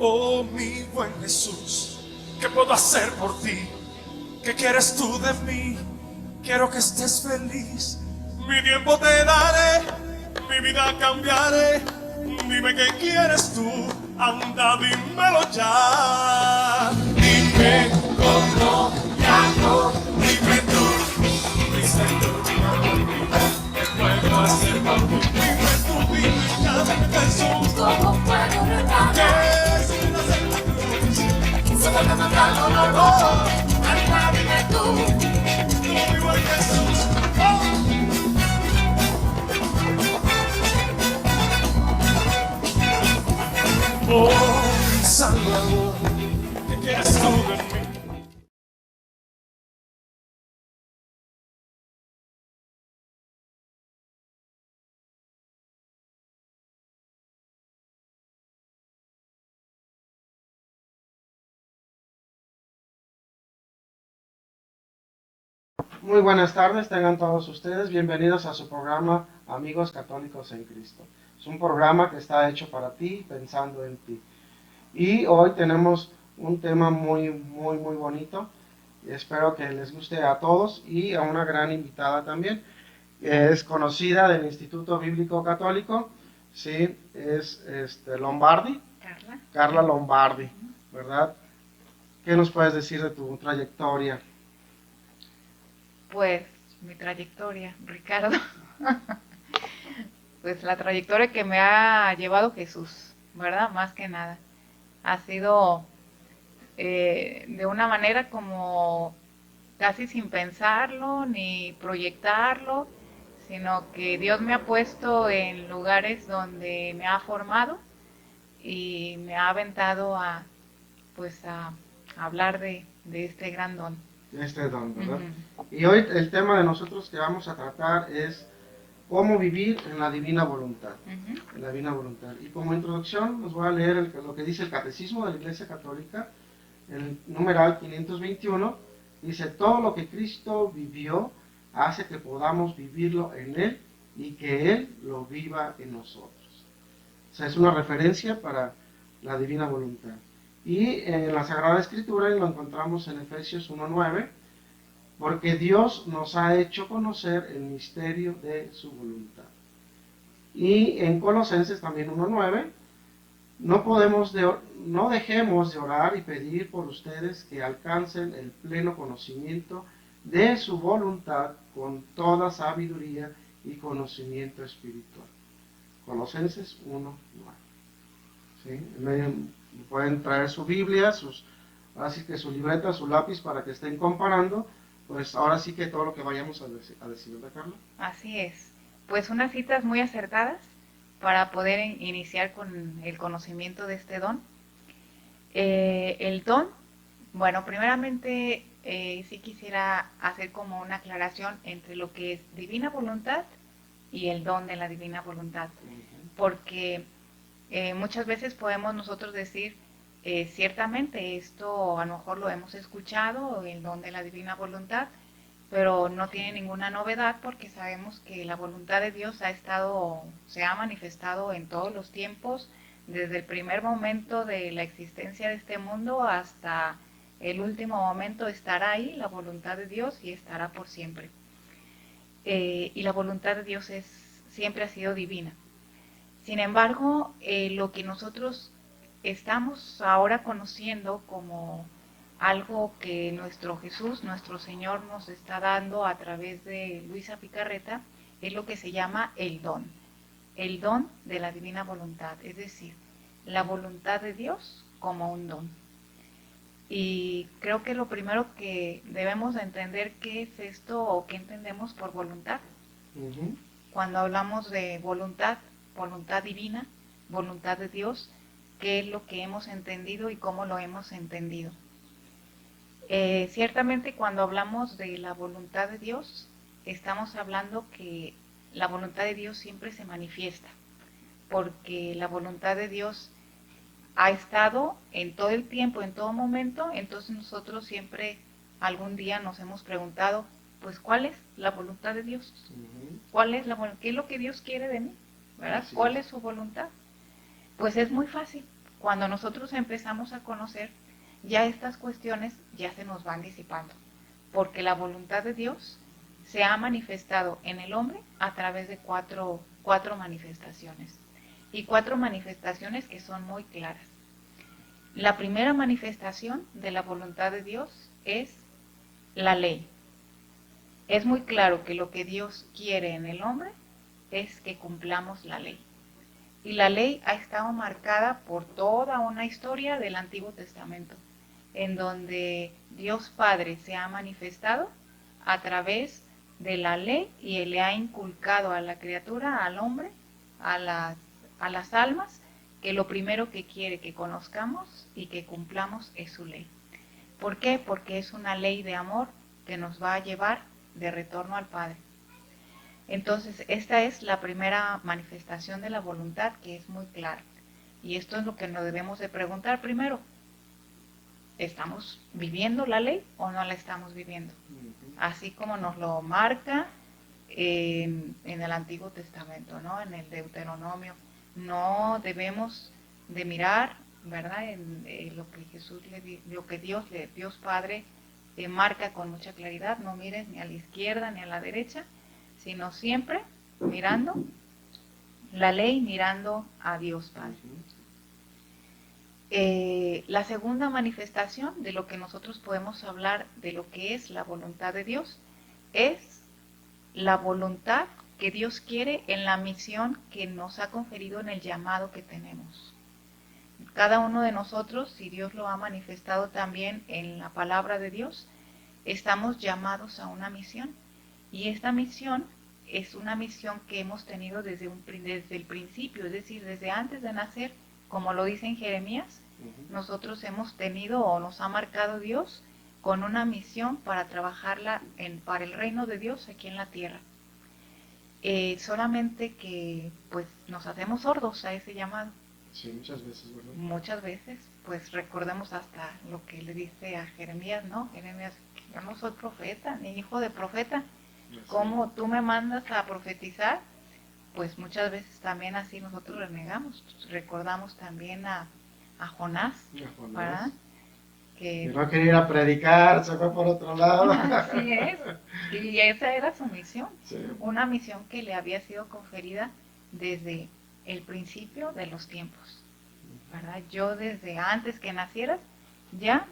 Oh, mi buen Jesús, ¿qué puedo hacer por ti? ¿Qué quieres tú de mí? Quiero que estés feliz. Mi tiempo te daré, mi vida cambiaré. Dime qué quieres tú, anda, dímelo ya. Dime cómo y hago, dime tú, dice tú, ¿qué puedo hacer por ti? Dime tú, dime ya, Jesús, ¿Cómo puedo reparar? que sin hacer la cruz, Se vuelve matar lo oh, Anda, dime tú. muy buen Jesús, oh, mi Salvador, ¿qué quieres tú de mí? Muy buenas tardes, tengan todos ustedes bienvenidos a su programa Amigos Católicos en Cristo. Es un programa que está hecho para ti, pensando en ti. Y hoy tenemos un tema muy bonito. Espero que les guste a todos y a una gran invitada también. Es conocida del Instituto Bíblico Católico, sí, es Lombardi, Carla Lombardi, ¿verdad? ¿Qué nos puedes decir de tu trayectoria? Pues mi trayectoria, Ricardo, pues la trayectoria que me ha llevado Jesús, ¿verdad? Más que nada. Ha sido de una manera como casi sin pensarlo ni proyectarlo, sino que Dios me ha puesto en lugares donde me ha formado y me ha aventado a, pues a hablar de este gran don. Este don, ¿verdad? Ujú. Y hoy el tema de nosotros que vamos a tratar es cómo vivir en la divina voluntad. Ujú. En la divina voluntad. Y como introducción os voy a leer lo que dice el Catecismo de la Iglesia Católica, el numeral 521, dice: todo lo que Cristo vivió hace que podamos vivirlo en Él y que Él lo viva en nosotros. O sea, es una referencia para la divina voluntad. Y en la Sagrada Escritura lo encontramos en Efesios 1:9, porque Dios nos ha hecho conocer el misterio de su voluntad. Y en Colosenses también 1:9, no dejemos de orar y pedir por ustedes que alcancen el pleno conocimiento de su voluntad con toda sabiduría y conocimiento espiritual. Colosenses 1:9. ¿Sí? Pueden traer su Biblia, así que su libreta, su lápiz, para que estén comparando. Pues ahora sí que todo lo que vayamos a decir, ¿verdad, Carla? Así es. Pues unas citas muy acertadas para poder iniciar con el conocimiento de este don. El don, bueno, primeramente sí quisiera hacer como una aclaración entre lo que es divina voluntad y el don de la divina voluntad, porque muchas veces podemos nosotros decir, ciertamente esto a lo mejor lo hemos escuchado, el don de la divina voluntad, pero no tiene ninguna novedad porque sabemos que la voluntad de Dios se ha manifestado en todos los tiempos, desde el primer momento de la existencia de este mundo hasta el último momento estará ahí la voluntad de Dios y estará por siempre. Y la voluntad de Dios siempre ha sido divina. Sin embargo, lo que nosotros estamos ahora conociendo como algo que nuestro Jesús, nuestro Señor nos está dando a través de Luisa Picarreta, es lo que se llama el don de la divina voluntad, es decir, la voluntad de Dios como un don. Y creo que lo primero que debemos entender qué es esto o qué entendemos por voluntad. Cuando hablamos de voluntad, voluntad divina, voluntad de Dios, qué es lo que hemos entendido y cómo lo hemos entendido. Ciertamente cuando hablamos de la voluntad de Dios, estamos hablando que la voluntad de Dios siempre se manifiesta, porque la voluntad de Dios ha estado en todo el tiempo, en todo momento. Entonces nosotros siempre algún día nos hemos preguntado, pues, ¿cuál es la voluntad de Dios? ¿Cuál es qué es lo que Dios quiere de mí? ¿Verdad? ¿Cuál es su voluntad? Pues es muy fácil. cuando nosotros empezamos a conocer, ya estas cuestiones ya se nos van disipando, porque la voluntad de Dios se ha manifestado en el hombre a través de cuatro manifestaciones, y cuatro manifestaciones que son muy claras. La primera manifestación de la voluntad de Dios es la ley. Es muy claro que lo que Dios quiere en el hombre es que cumplamos la ley. Y la ley ha estado marcada por toda una historia del Antiguo Testamento, en donde Dios Padre se ha manifestado a través de la ley y le ha inculcado a la criatura, al hombre, a las almas, que lo primero que quiere que conozcamos y que cumplamos es su ley. ¿Por qué? Porque es una ley de amor que nos va a llevar de retorno al Padre. Entonces, esta es la primera manifestación de la voluntad, que es muy clara. Y esto es lo que nos debemos de preguntar primero. ¿Estamos viviendo la ley o no la estamos viviendo? Así como nos lo marca en el Antiguo Testamento, ¿no? En el Deuteronomio. No debemos de mirar, ¿verdad? En lo que lo que Dios Padre marca con mucha claridad. No mires ni a la izquierda ni a la derecha, sino siempre mirando la ley, mirando a Dios Padre. La segunda manifestación de lo que nosotros podemos hablar de lo que es la voluntad de Dios es la voluntad que Dios quiere en la misión que nos ha conferido en el llamado que tenemos. Cada uno de nosotros, si Dios lo ha manifestado también en la palabra de Dios, estamos llamados a una misión. Y esta misión es una misión que hemos tenido desde el principio, es decir, desde antes de nacer, como lo dice en Jeremías. Nosotros hemos tenido o nos ha marcado Dios con una misión para trabajarla para el reino de Dios aquí en la tierra. Solamente que pues nos hacemos sordos a ese llamado. Sí, muchas veces, ¿verdad? Muchas veces, pues recordemos hasta lo que le dice a Jeremías, ¿no? Jeremías, yo no soy profeta, ni hijo de profeta. ¿Cómo tú me mandas a profetizar? Pues muchas veces también así nosotros renegamos. Recordamos también a Jonás, ¿verdad? Que no quería ir a predicar, se fue por otro lado. Así es. Y esa era su misión. Sí. Una misión que le había sido conferida desde el principio de los tiempos, ¿verdad? Yo desde antes que nacieras ya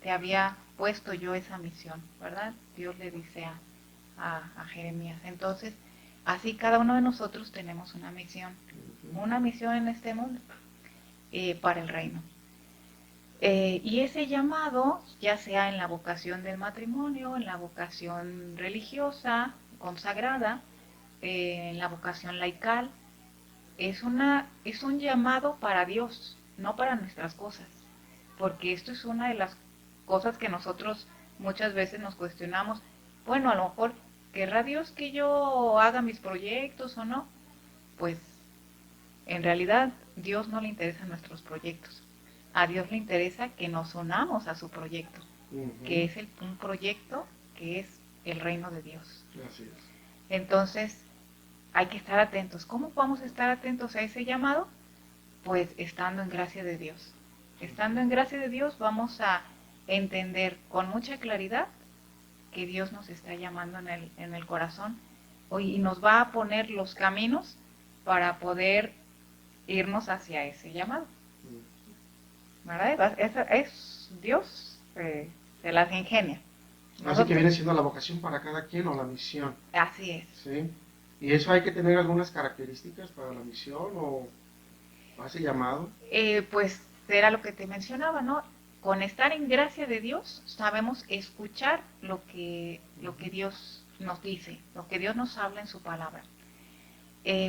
te había puesto yo esa misión, ¿verdad? Dios le dice a Jeremías. Entonces, así cada uno de nosotros tenemos una misión en este mundo para el reino. Y ese llamado, ya sea en la vocación del matrimonio, en la vocación religiosa, consagrada, en la vocación laical, es un llamado para Dios, no para nuestras cosas, porque esto es una de las cosas que nosotros muchas veces nos cuestionamos. Bueno, a lo mejor, ¿querrá Dios que yo haga mis proyectos o no? Pues, en realidad, Dios no le interesan nuestros proyectos. A Dios le interesa que nos unamos a su proyecto, que es un proyecto que es el reino de Dios. Así es. Entonces, hay que estar atentos. ¿Cómo vamos a estar atentos a ese llamado? Pues estando en gracia de Dios. Estando en gracia de Dios vamos a entender con mucha claridad que Dios nos está llamando en el corazón y nos va a poner los caminos para poder irnos hacia ese llamado. ¿Verdad? Es Dios, se las ingenia. Así que viene siendo la vocación para cada quien o la misión. Así es. ¿Sí? ¿Y eso hay que tener algunas características para la misión o ese llamado? Pues era lo que te mencionaba, ¿no? Con estar en gracia de Dios, sabemos escuchar lo que Dios nos dice, lo que Dios nos habla en su palabra.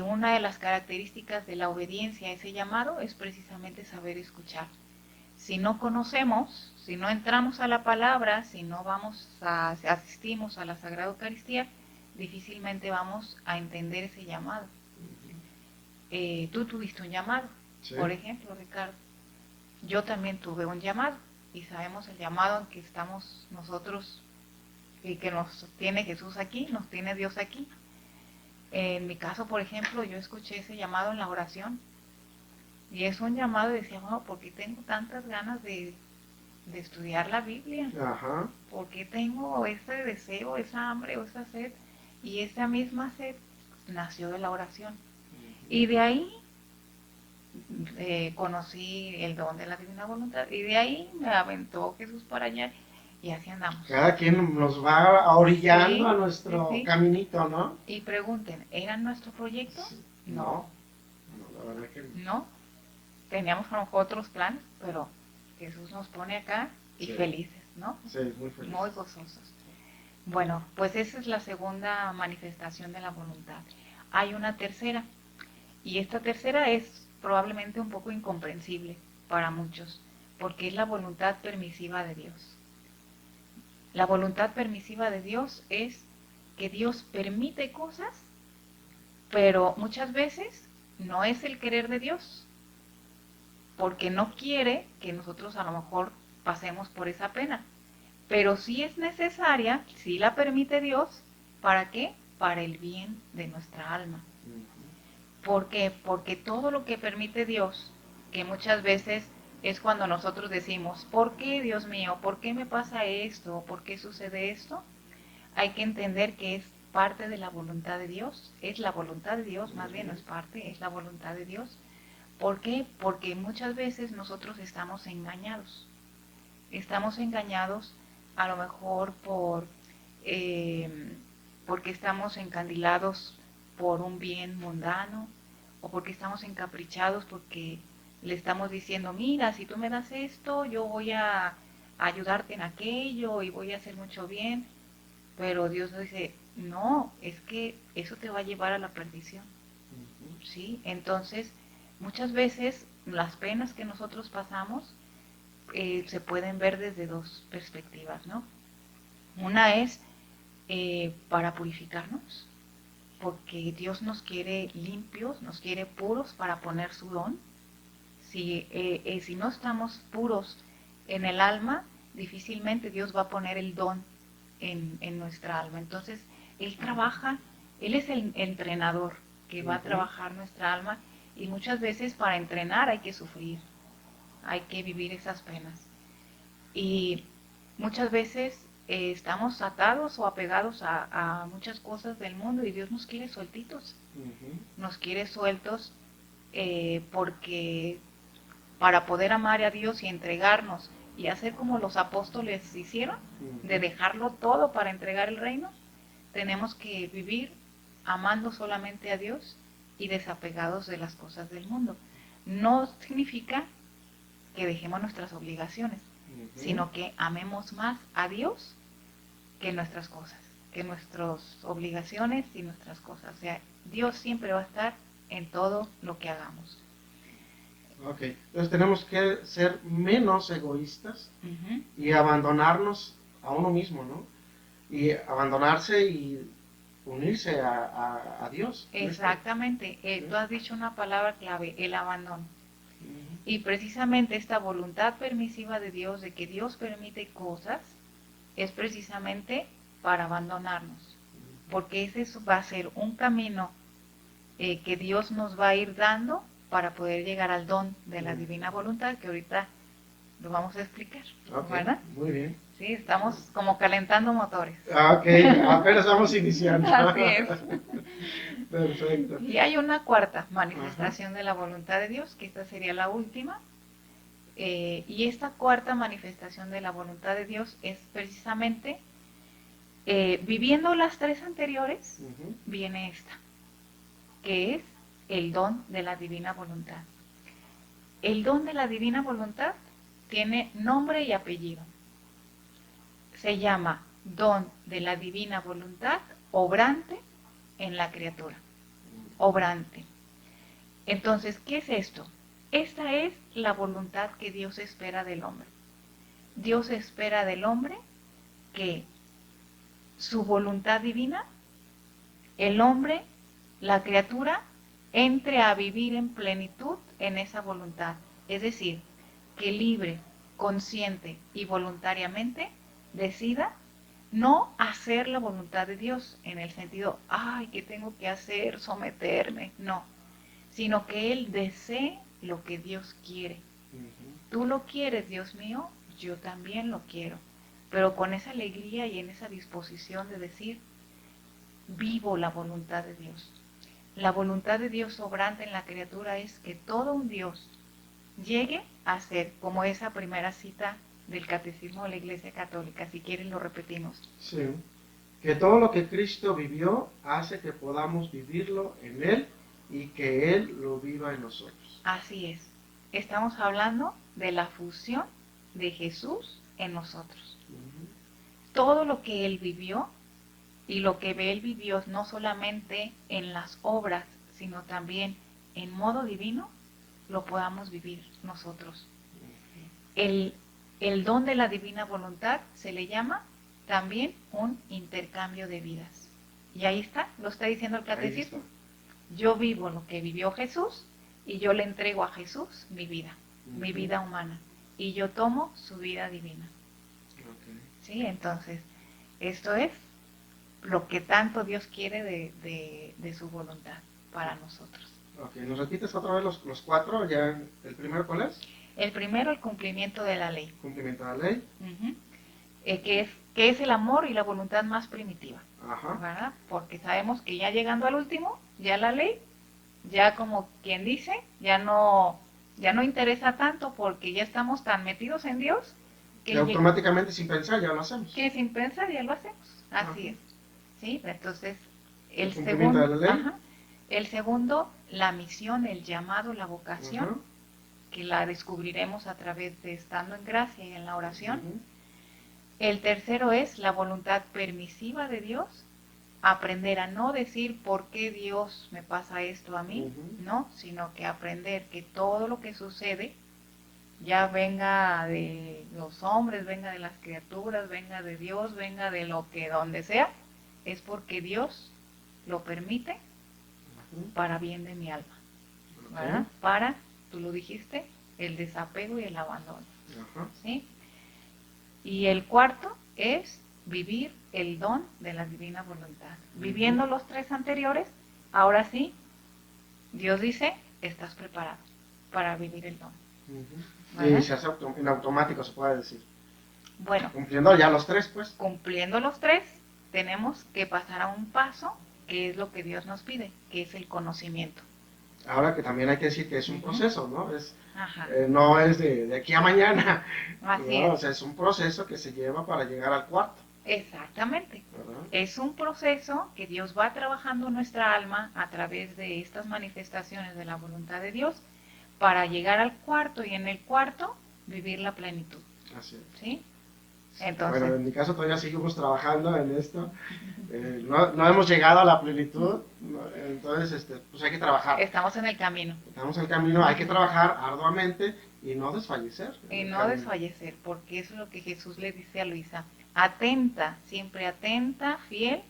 Una de las características de la obediencia a ese llamado es precisamente saber escuchar. Si no conocemos, si no entramos a la palabra, si no asistimos a la Sagrada Eucaristía, difícilmente vamos a entender ese llamado. Tú tuviste un llamado, sí. Por ejemplo, Ricardo. Yo también tuve un llamado y sabemos el llamado en que estamos nosotros y que nos tiene Jesús aquí, nos tiene Dios aquí. En mi caso, por ejemplo, yo escuché ese llamado en la oración. Y es un llamado y decía, bueno, ¿por qué tengo tantas ganas de estudiar la Biblia? Ajá. ¿Por qué tengo ese deseo, esa hambre o esa sed? Y esa misma sed nació de la oración. Y de ahí conocí el don de la divina voluntad. Y de ahí me aventó Jesús para allá y así andamos. Cada quien nos va orillando Sí, a nuestro sí, sí. caminito, ¿no? Y pregunten, ¿era nuestro proyecto? No, no, la verdad que no. No. Teníamos a lo mejor otros planes, pero Jesús nos pone acá y Sí. felices, ¿no? Sí, muy feliz. Muy gozosos. Bueno, pues esa es la segunda manifestación de la voluntad. Hay una tercera, y esta tercera es probablemente un poco incomprensible para muchos, porque es la voluntad permisiva de Dios. La voluntad permisiva de Dios es que Dios permite cosas, pero muchas veces no es el querer de Dios, porque no quiere que nosotros a lo mejor pasemos por esa pena. Pero sí es necesaria, sí la permite Dios, ¿para qué? Para el bien de nuestra alma. ¿Por qué? Porque todo lo que permite Dios, que muchas veces es cuando nosotros decimos, ¿por qué, Dios mío? ¿Por qué me pasa esto? ¿Por qué sucede esto? Hay que entender que es parte de la voluntad de Dios, es la voluntad de Dios, más bien no es parte, es la voluntad de Dios. ¿Por qué? Porque muchas veces nosotros estamos engañados. Estamos engañados a lo mejor porque estamos encandilados por un bien mundano o porque estamos encaprichados porque le estamos diciendo, mira, si tú me das esto, yo voy a ayudarte en aquello y voy a hacer mucho bien. Pero Dios nos dice, no, es que eso te va a llevar a la perdición. ¿Sí? Entonces, muchas veces las penas que nosotros pasamos se pueden ver desde dos perspectivas, ¿no? Una es para purificarnos, porque Dios nos quiere limpios, nos quiere puros para poner su don. Si no estamos puros en el alma, difícilmente Dios va a poner el don en nuestra alma. Entonces, Él trabaja, Él es el entrenador que va a trabajar nuestra alma, y muchas veces para entrenar hay que sufrir, hay que vivir esas penas. Y muchas veces estamos atados o apegados a muchas cosas del mundo, y Dios nos quiere sueltitos, nos quiere sueltos porque para poder amar a Dios y entregarnos y hacer como los apóstoles hicieron, de dejarlo todo para entregar el reino, tenemos que vivir amando solamente a Dios y desapegados de las cosas del mundo. No significa que dejemos nuestras obligaciones, sino que amemos más a Dios que nuestras cosas, que nuestras obligaciones y nuestras cosas. O sea, Dios siempre va a estar en todo lo que hagamos. Ok, entonces tenemos que ser menos egoístas Uh-huh. y abandonarnos a uno mismo, ¿no? Y abandonarse y unirse a Dios. Exactamente, tú has dicho una palabra clave, el abandono. Y precisamente esta voluntad permisiva de Dios, de que Dios permite cosas, es precisamente para abandonarnos, porque ese va a ser un camino que Dios nos va a ir dando para poder llegar al don de la divina voluntad, que ahorita lo vamos a explicar, Okay, ¿verdad? muy bien. Sí, estamos como calentando motores. Ok, apenas vamos iniciando. Así es. Perfecto. Y hay una cuarta manifestación de la voluntad de Dios, que esta sería la última. Y esta cuarta manifestación de la voluntad de Dios es precisamente, viviendo las tres anteriores, viene esta, que es el don de la divina voluntad. El don de la divina voluntad tiene nombre y apellido. Se llama don de la divina voluntad obrante en la criatura. Obrante. Entonces, ¿qué es esto? Esta es la voluntad que Dios espera del hombre. Dios espera del hombre que su voluntad divina, el hombre, la criatura, entre a vivir en plenitud en esa voluntad. Es decir, que libre, consciente y voluntariamente decida no hacer la voluntad de Dios en el sentido, ay, ¿qué tengo que hacer? Someterme. No, sino que él desee lo que Dios quiere. Ujú. Tú lo quieres, Dios mío, yo también lo quiero. Pero con esa alegría y en esa disposición de decir, vivo la voluntad de Dios. La voluntad de Dios obrante en la criatura es que todo un Dios llegue a ser como esa primera cita del Catecismo de la Iglesia Católica. Si quieren lo repetimos. Sí. Que todo lo que Cristo vivió hace que podamos vivirlo en Él y que Él lo viva en nosotros. Así es. Estamos hablando de la fusión de Jesús en nosotros. Ujú. Todo lo que Él vivió y lo que Él vivió no solamente en las obras, sino también en modo divino, lo podamos vivir nosotros. El don de la divina voluntad se le llama también un intercambio de vidas. Y ahí está, lo está diciendo el Ahí catecismo. está. Yo vivo lo que vivió Jesús y yo le entrego a Jesús mi vida Ujú. humana. Y yo tomo su vida divina. Ok. ¿Sí? Entonces, esto es lo que tanto Dios quiere de su voluntad para nosotros. Ok, ¿nos repites otra vez los cuatro? Ya, ¿el primero cuál es? El primero, el cumplimiento de la ley. Cumplimiento de la ley. Ujú. Que es el amor y la voluntad más primitiva, Ajá. ¿verdad? Porque sabemos que ya llegando al último, ya la ley, ya como quien dice, ya no interesa tanto porque ya estamos tan metidos en Dios Que automáticamente sin pensar ya lo hacemos. que sin pensar ya lo hacemos. Así Ajá. es. ¿Sí? Entonces, El cumplimiento de la ley. ajá, el segundo, la misión, el llamado, la vocación, Ajá. que la descubriremos a través de estando en gracia y en la oración. Ujú. El tercero es la voluntad permisiva de Dios, aprender a no decir por qué Dios me pasa esto a mí, Ujú. no, sino que aprender que todo lo que sucede, ya venga de los hombres, venga de las criaturas, venga de Dios, venga de lo que donde sea, es porque Dios lo permite Ujú. para bien de mi alma, Ok. ¿verdad? Para, tú lo dijiste, el desapego y el abandono, Ajá. ¿sí? Y el cuarto es vivir el don de la divina voluntad. Viviendo los tres anteriores, ahora sí, Dios dice, estás preparado para vivir el don. Ujú. ¿Verdad? Y se hace en automático, se puede decir. Bueno, Cumpliendo ya los tres, pues. cumpliendo los tres, tenemos que pasar a un paso que es lo que Dios nos pide, que es el conocimiento. Ahora que también hay que decir que es un Ujú. proceso, ¿no? Ajá, No es de aquí a mañana. así ¿No? O es. sea, es un proceso que se lleva para llegar al cuarto, Exactamente. ¿verdad? Es un proceso que Dios va trabajando en nuestra alma a través de estas manifestaciones de la voluntad de Dios para llegar al cuarto y en el cuarto vivir la plenitud. Así es. ¿Sí? Entonces, Bueno, en mi caso todavía seguimos trabajando en esto. No hemos llegado a la plenitud, ¿no? Entonces pues hay que trabajar. estamos en el camino Estamos en el camino, hay que trabajar arduamente y no desfallecer. en y el no camino. desfallecer, porque eso es lo que Jesús le dice a Luisa. Atenta, siempre atenta, fiel,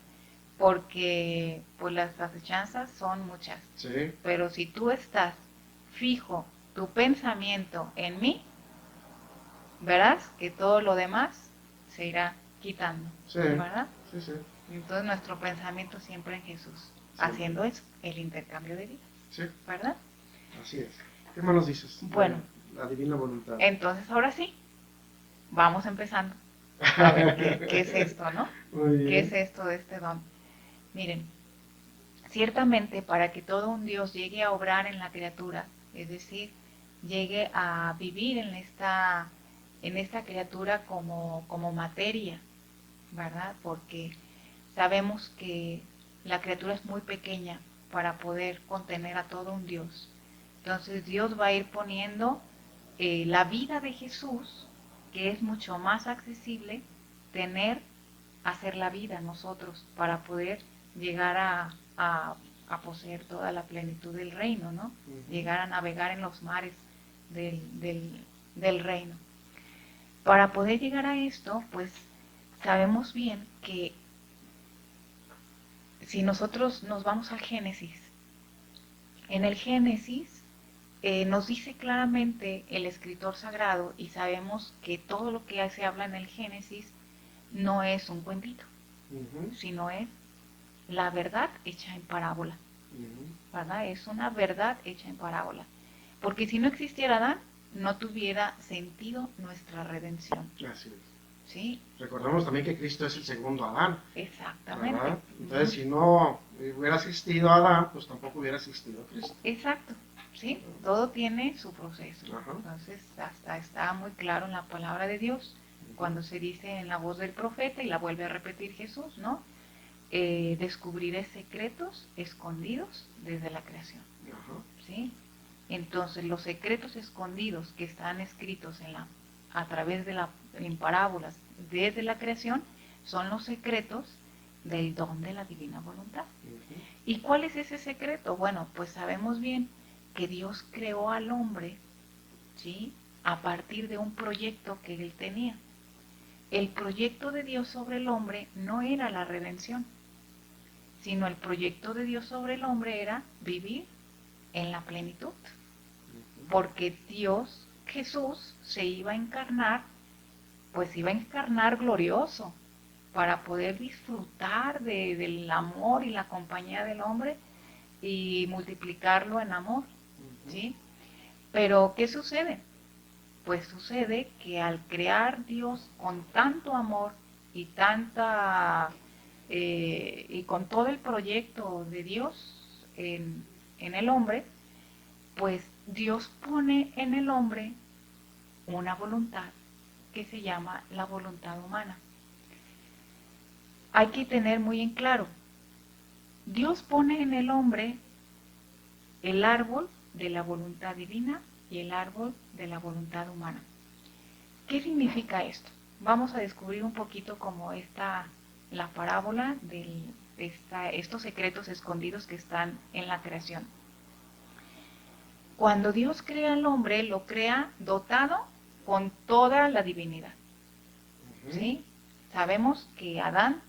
porque pues las acechanzas son muchas. Sí, Pero si tú estás fijo tu pensamiento en mí, verás que todo lo demás se irá quitando, sí, ¿verdad? sí, sí, Entonces nuestro pensamiento siempre en Jesús, Sí. haciendo eso, el intercambio de vida, sí, ¿verdad? así es. ¿Qué más nos dices? Bueno. La divina voluntad. Entonces ahora sí, vamos empezando a ver qué es esto, ¿no? Muy bien. ¿Qué es esto de este don? Miren, ciertamente para que todo un Dios llegue a obrar en la criatura, es decir, llegue a vivir en esta criatura como materia, ¿verdad? Porque sabemos que la criatura es muy pequeña para poder contener a todo un Dios. Entonces Dios va a ir poniendo la vida de Jesús, que es mucho más accesible hacer la vida nosotros para poder llegar a poseer toda la plenitud del reino, ¿no? Ujú. Llegar a navegar en los mares del reino. Para poder llegar a esto, pues sabemos bien que si nosotros nos vamos al Génesis, en el Génesis nos dice claramente el escritor sagrado y sabemos que todo lo que se habla en el Génesis no es un cuentito, Ujú, sino es la verdad hecha en parábola, ujú. ¿verdad? Es una verdad hecha en parábola. Porque si no existiera Adán, no tuviera sentido nuestra redención. Así es. ¿Sí? Recordemos también que Cristo es el segundo Adán, Exactamente. ¿verdad? Entonces, si no hubiera existido Adán, pues tampoco hubiera existido Cristo. Exacto. ¿Sí? Todo tiene su proceso. Ajá. Entonces, hasta está muy claro en la palabra de Dios, cuando se dice en la voz del profeta, y la vuelve a repetir Jesús, ¿no? Descubriré secretos escondidos desde la creación. Ajá. ¿Sí? Entonces, los secretos escondidos que están escritos a través en parábolas desde la creación son los secretos del don de la divina voluntad. ¿Y cuál es ese secreto? Bueno, pues sabemos bien que Dios creó al hombre, ¿sí?, a partir de un proyecto que él tenía. El proyecto de Dios sobre el hombre no era la redención, sino el proyecto de Dios sobre el hombre era vivir en la plenitud. Porque Dios, Jesús, se iba a encarnar, pues iba a encarnar glorioso, para poder disfrutar del amor y la compañía del hombre y multiplicarlo en amor, ¿sí? Pero, ¿qué sucede? Pues sucede que al crear Dios con tanto amor y y con todo el proyecto de Dios en el hombre, pues Dios pone en el hombre una voluntad que se llama la voluntad humana. Hay que tener muy en claro, Dios pone en el hombre el árbol de la voluntad divina y el árbol de la voluntad humana. ¿Qué significa esto? Vamos a descubrir un poquito cómo está la parábola de estos secretos escondidos que están en la creación. Cuando Dios crea al hombre, lo crea dotado con toda la divinidad. ¿Sí? Sabemos que Adán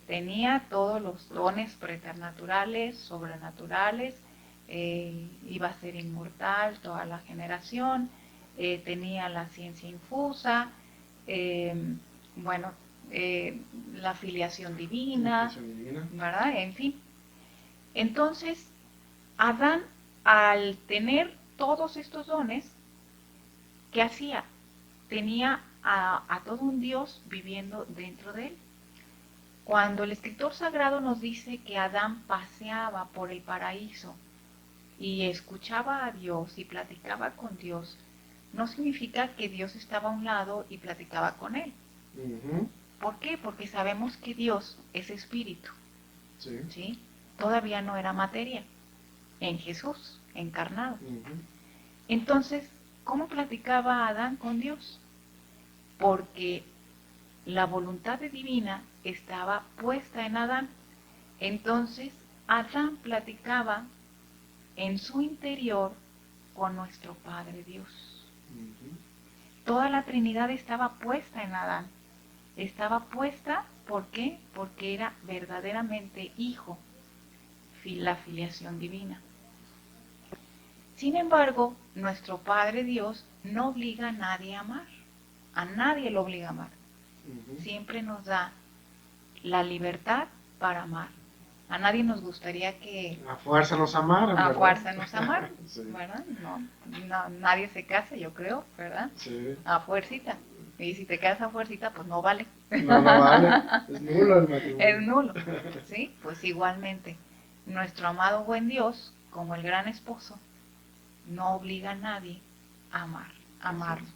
tenía todos los dones preternaturales, sobrenaturales, iba a ser inmortal toda la generación, tenía la ciencia infusa, la filiación divina, ¿verdad? En fin. Entonces, Adán, al tener todos estos dones, ¿qué hacía? Tenía a todo un Dios viviendo dentro de él. Cuando el escritor sagrado nos dice que Adán paseaba por el paraíso y escuchaba a Dios y platicaba con Dios, no significa que Dios estaba a un lado y platicaba con él. ¿Por qué? Porque sabemos que Dios es espíritu. ¿Sí? Todavía no era materia en Jesús, encarnado. Entonces, ¿cómo platicaba Adán con Dios? Porque la voluntad divina estaba puesta en Adán. Entonces, Adán platicaba en su interior con nuestro Padre Dios. Toda la Trinidad estaba puesta en Adán. Estaba puesta, ¿por qué? Porque era verdaderamente hijo, la filiación divina. Sin embargo, nuestro Padre Dios no obliga a nadie a amar. A nadie lo obliga a amar. Siempre nos da la libertad para amar. A nadie nos gustaría que a fuerza nos amaran, a ¿verdad? fuerza nos amaran, Sí. ¿verdad? No, nadie se casa, yo creo, ¿verdad? Sí. A fuercita. Y si te casas a fuercita, pues no vale. No vale. Es nulo el matrimonio. Es nulo. ¿Sí? Pues igualmente, nuestro amado buen Dios, como el gran esposo, no obliga a nadie a amarlo.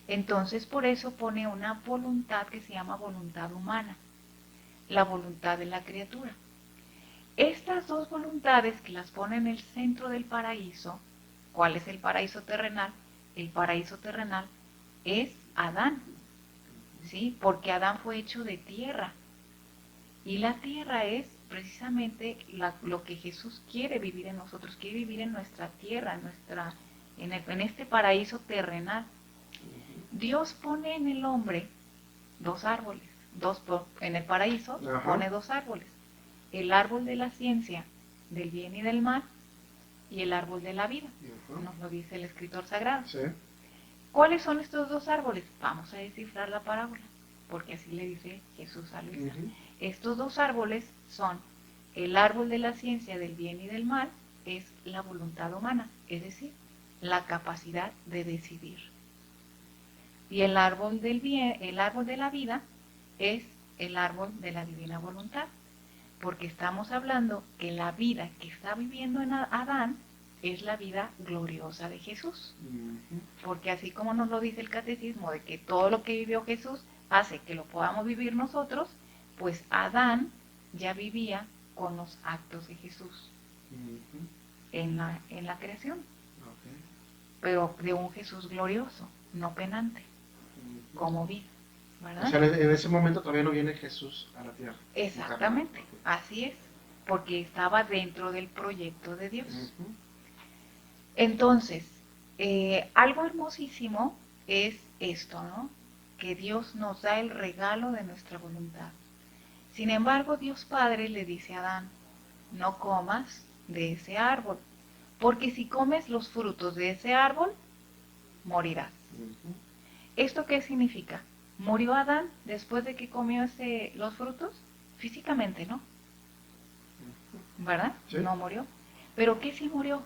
Entonces, por eso pone una voluntad que se llama voluntad humana, la voluntad de la criatura. Estas dos voluntades que las pone en el centro del paraíso, ¿cuál es el paraíso terrenal? El paraíso terrenal es Adán, ¿sí? Porque Adán fue hecho de tierra. Y la tierra es precisamente lo que Jesús quiere vivir en nosotros, quiere vivir en nuestra tierra, en este paraíso terrenal. Dios pone en el hombre dos árboles, en el paraíso pone dos árboles. El árbol de la ciencia, del bien y del mal, y el árbol de la vida, nos lo dice el escritor sagrado. Sí. ¿Cuáles son estos dos árboles? Vamos a descifrar la parábola, porque así le dice Jesús a Luisa. Estos dos árboles son el árbol de la ciencia del bien y del mal, es la voluntad humana, es decir, la capacidad de decidir. Y el árbol del bien, el árbol de la vida, es el árbol de la divina voluntad, porque estamos hablando que la vida que está viviendo en Adán es la vida gloriosa de Jesús. Porque así como nos lo dice el catecismo, de que todo lo que vivió Jesús hace que lo podamos vivir nosotros, pues Adán ya vivía con los actos de Jesús en la creación, pero de un Jesús glorioso, no penante, como vida, ¿verdad? O sea, en ese momento todavía no viene Jesús a la tierra. Exactamente, así es, porque estaba dentro del proyecto de Dios. Entonces, algo hermosísimo es esto, ¿no? Que Dios nos da el regalo de nuestra voluntad. Sin embargo, Dios Padre le dice a Adán, no comas de ese árbol, porque si comes los frutos de ese árbol, morirás. ¿Esto qué significa? ¿Murió Adán después de que comió los frutos? Físicamente, ¿no? ¿Verdad? Sí. No murió. ¿Pero qué sí murió?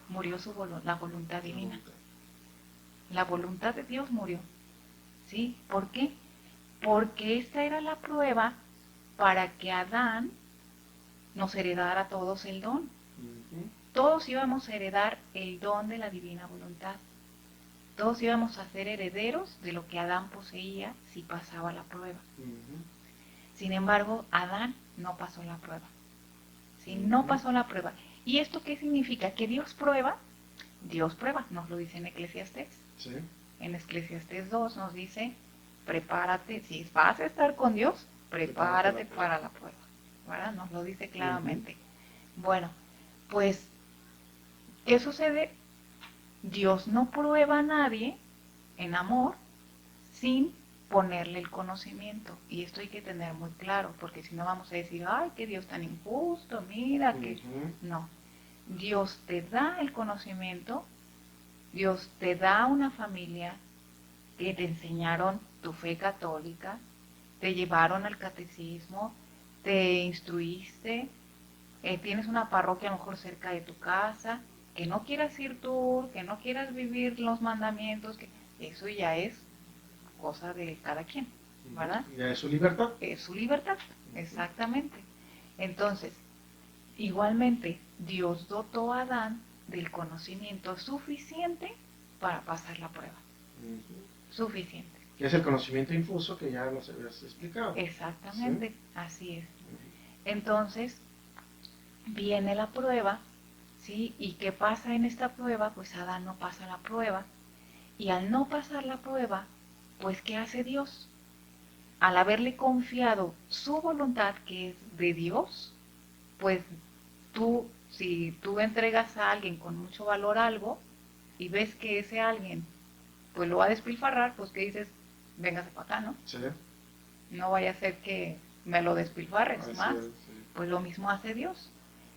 Murió la voluntad divina. La voluntad de Dios murió. ¿Sí? ¿Por qué? Porque esta era la prueba para que Adán nos heredara a todos el don. Todos íbamos a heredar el don de la divina voluntad. Todos íbamos a ser herederos de lo que Adán poseía si pasaba la prueba. Sin embargo, Adán no pasó la prueba. ¿Sí? No pasó la prueba. ¿Y esto qué significa? Que Dios prueba, nos lo dice en Eclesiastés. Sí. En Eclesiastés 2 nos dice, prepárate, si vas a estar con Dios, prepárate para la prueba. ¿Verdad? Nos lo dice claramente. Bueno, pues, ¿qué sucede? Dios no prueba a nadie en amor sin ponerle el conocimiento. Y esto hay que tener muy claro, porque si no vamos a decir, ay, qué Dios tan injusto, mira que... No, Dios te da el conocimiento, Dios te da una familia que te enseñaron tu fe católica, te llevaron al catecismo, te instruiste, tienes una parroquia a lo mejor cerca de tu casa, que no quieras ir tú, que no quieras vivir los mandamientos, que eso ya es cosa de cada quien, ¿verdad? Ya es su libertad. Es su libertad, exactamente. Entonces, igualmente, Dios dotó a Adán del conocimiento suficiente para pasar la prueba. Suficiente. Que es el conocimiento infuso que ya nos habías explicado. Exactamente, ¿Sí? así es. Entonces, viene la prueba, ¿sí? ¿Y qué pasa en esta prueba? Pues Adán no pasa la prueba. Y al no pasar la prueba, pues ¿qué hace Dios? Al haberle confiado su voluntad, que es de Dios, pues si tú entregas a alguien con mucho valor algo y ves que ese alguien pues lo va a despilfarrar, pues ¿qué dices? Véngase para acá, ¿no? Sí. No vaya a ser que me lo despilfarres Así más. es, sí. Pues lo mismo hace Dios.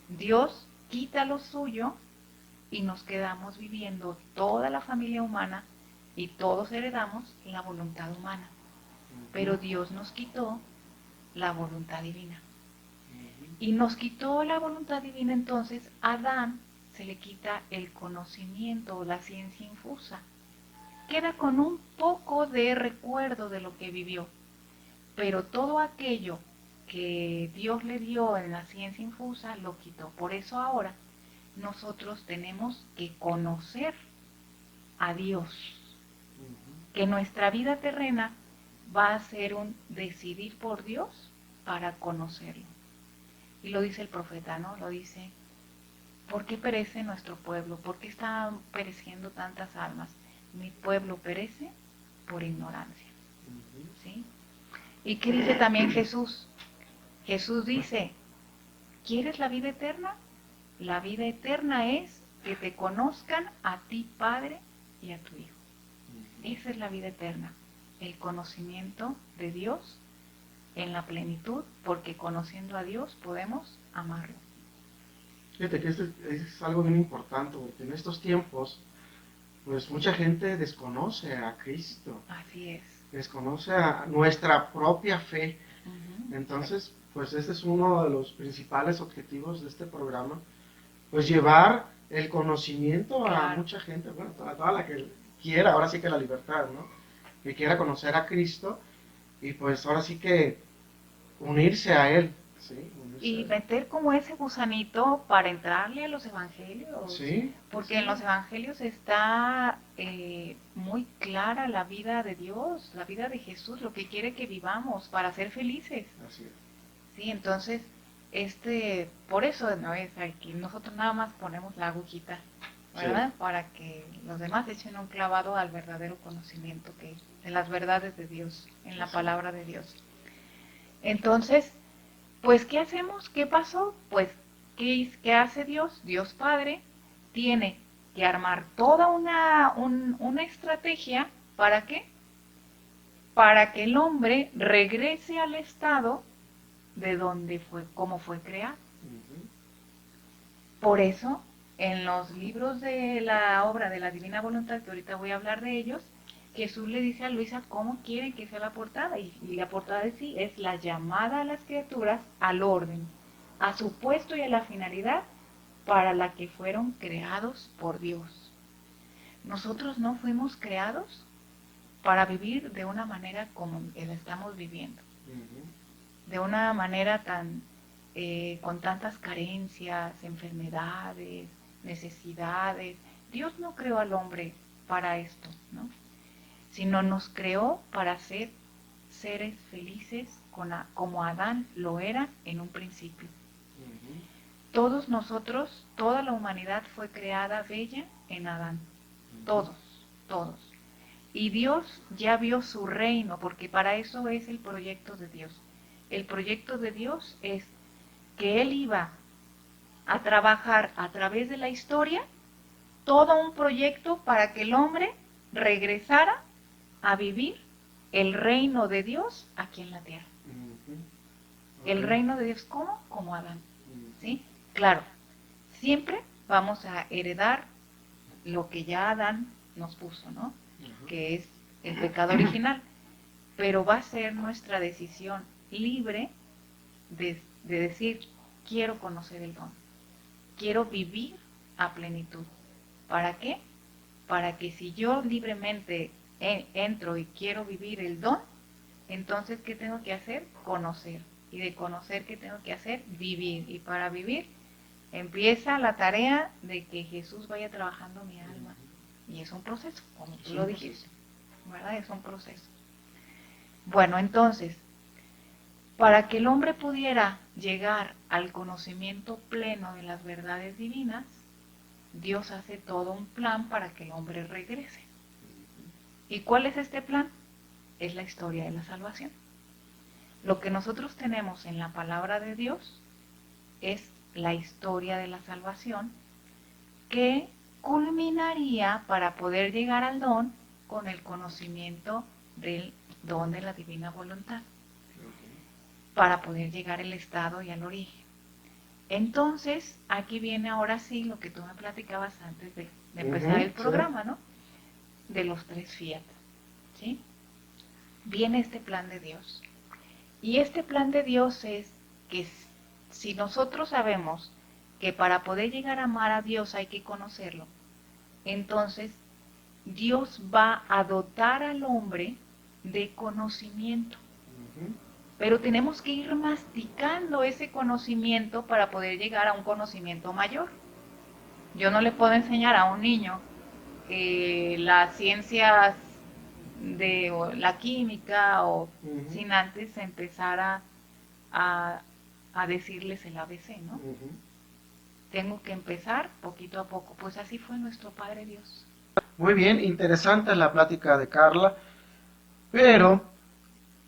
Dios quita lo suyo y nos quedamos viviendo toda la familia humana y todos heredamos la voluntad humana. Pero Dios nos quitó la voluntad divina. Y nos quitó la voluntad divina, entonces a Adán se le quita el conocimiento o la ciencia infusa. Queda con un poco de recuerdo de lo que vivió. Pero todo aquello que Dios le dio en la ciencia infusa lo quitó. Por eso ahora nosotros tenemos que conocer a Dios. Que nuestra vida terrena va a ser un decidir por Dios para conocerlo. Y lo dice el profeta, ¿no? Lo dice, ¿por qué perece nuestro pueblo? ¿Por qué están pereciendo tantas almas? Mi pueblo perece por ignorancia. ¿Sí? ¿Y qué dice también Jesús? Jesús dice, ¿quieres la vida eterna? La vida eterna es que te conozcan a ti, Padre, y a tu Hijo. Esa es la vida eterna, el conocimiento de Dios en la plenitud, porque conociendo a Dios podemos amarlo. Fíjate que esto es algo bien importante, porque en estos tiempos, pues mucha gente desconoce a Cristo, Así es. desconoce a nuestra propia fe. Ujú. Entonces, pues este es uno de los principales objetivos de este programa, pues llevar el conocimiento a Claro. mucha gente, bueno, a toda la que quiera, ahora sí que la libertad, ¿no? Que quiera conocer a Cristo y pues ahora sí que unirse a Él, ¿sí? Unirse Y a Él. meter como ese gusanito para entrarle a los evangelios. Sí, Porque sí. en los evangelios está muy clara la vida de Dios, la vida de Jesús, lo que quiere que vivamos para ser felices. Así es. Sí, entonces, por eso no es aquí, nosotros nada más ponemos la agujita, ¿verdad? Para que los demás echen un clavado al verdadero conocimiento de las verdades de Dios, en la Sí. palabra de Dios. Entonces, pues, ¿qué hacemos? ¿Qué pasó? Pues, ¿qué hace Dios? Dios Padre tiene que armar toda una estrategia, ¿para qué? Para que el hombre regrese al estado de donde fue, como fue creado. Ujú. Por eso, en los libros de la obra de la Divina Voluntad, que ahorita voy a hablar de ellos, Jesús le dice a Luisa cómo quiere que sea la portada. Y la portada de sí es la llamada a las criaturas al orden, a su puesto y a la finalidad para la que fueron creados por Dios. Nosotros no fuimos creados para vivir de una manera como la estamos viviendo, Ujú. de una manera con tantas carencias, enfermedades, necesidades. Dios no creó al hombre para esto, ¿no? Sino nos creó para ser seres felices como Adán lo era en un principio. Ujú. Todos nosotros, toda la humanidad fue creada bella en Adán, todos. Y Dios ya vio su reino, porque para eso es el proyecto de Dios. El proyecto de Dios es que Él iba a trabajar a través de la historia todo un proyecto para que el hombre regresara a vivir el reino de Dios aquí en la tierra. Ujú. El Ok. reino de Dios, ¿cómo? Como Adán, Ujú. ¿sí? Claro, siempre vamos a heredar lo que ya Adán nos puso, ¿no? Ajá. Que es el pecado original, pero va a ser nuestra decisión libre de decir, quiero conocer el don, quiero vivir a plenitud. ¿Para qué? Para que si yo libremente entro y quiero vivir el don, entonces, ¿qué tengo que hacer? Conocer. Y de conocer, ¿qué tengo que hacer? Vivir. Y para vivir, empieza la tarea de que Jesús vaya trabajando mi alma. Y es un proceso, como tú lo dijiste, ¿verdad? Es un proceso. Bueno, entonces, para que el hombre pudiera llegar al conocimiento pleno de las verdades divinas, Dios hace todo un plan para que el hombre regrese. ¿Y cuál es este plan? Es la historia de la salvación. Lo que nosotros tenemos en la palabra de Dios es la historia de la salvación que culminaría para poder llegar al don con el conocimiento del don de la divina voluntad, para poder llegar al estado y al origen. Entonces, aquí viene ahora sí lo que tú me platicabas antes de empezar el programa, ¿no? De los 3 fiat, ¿sí? Viene este plan de Dios. Y este plan de Dios es que si nosotros sabemos que para poder llegar a amar a Dios hay que conocerlo, entonces Dios va a dotar al hombre de conocimiento. Ujú. Pero tenemos que ir masticando ese conocimiento para poder llegar a un conocimiento mayor. Yo no le puedo enseñar a un niño las ciencias o la química Ujú. sin antes empezar a decirles el ABC, ¿no? Ujú. Tengo que empezar poquito a poco. Pues así fue nuestro Padre Dios. Muy bien, interesante la plática de Carla, pero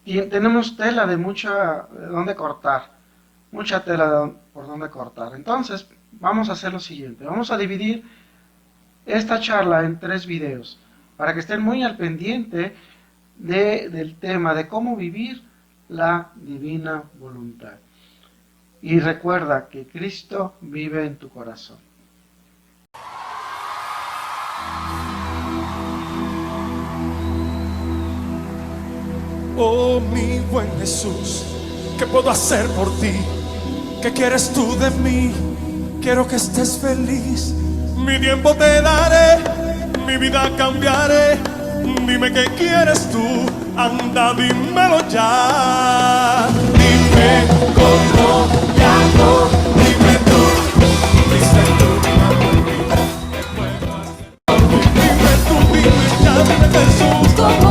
tenemos tela de dónde cortar, mucha tela por dónde cortar. Entonces, vamos a hacer lo siguiente, vamos a dividir esta charla en 3 videos, para que estén muy al pendiente del tema de cómo vivir la divina voluntad. Y recuerda que Cristo vive en tu corazón. Oh mi buen Jesús, ¿qué puedo hacer por ti? ¿Qué quieres tú de mí? Quiero que estés feliz. Mi tiempo te daré, mi vida cambiaré. Dime qué quieres tú, anda dímelo ya. Dime cómo y hago, dime tú, fuiste tú mi amor, ¿qué puedo hacer? Dime tú, dime ya, dime Jesús.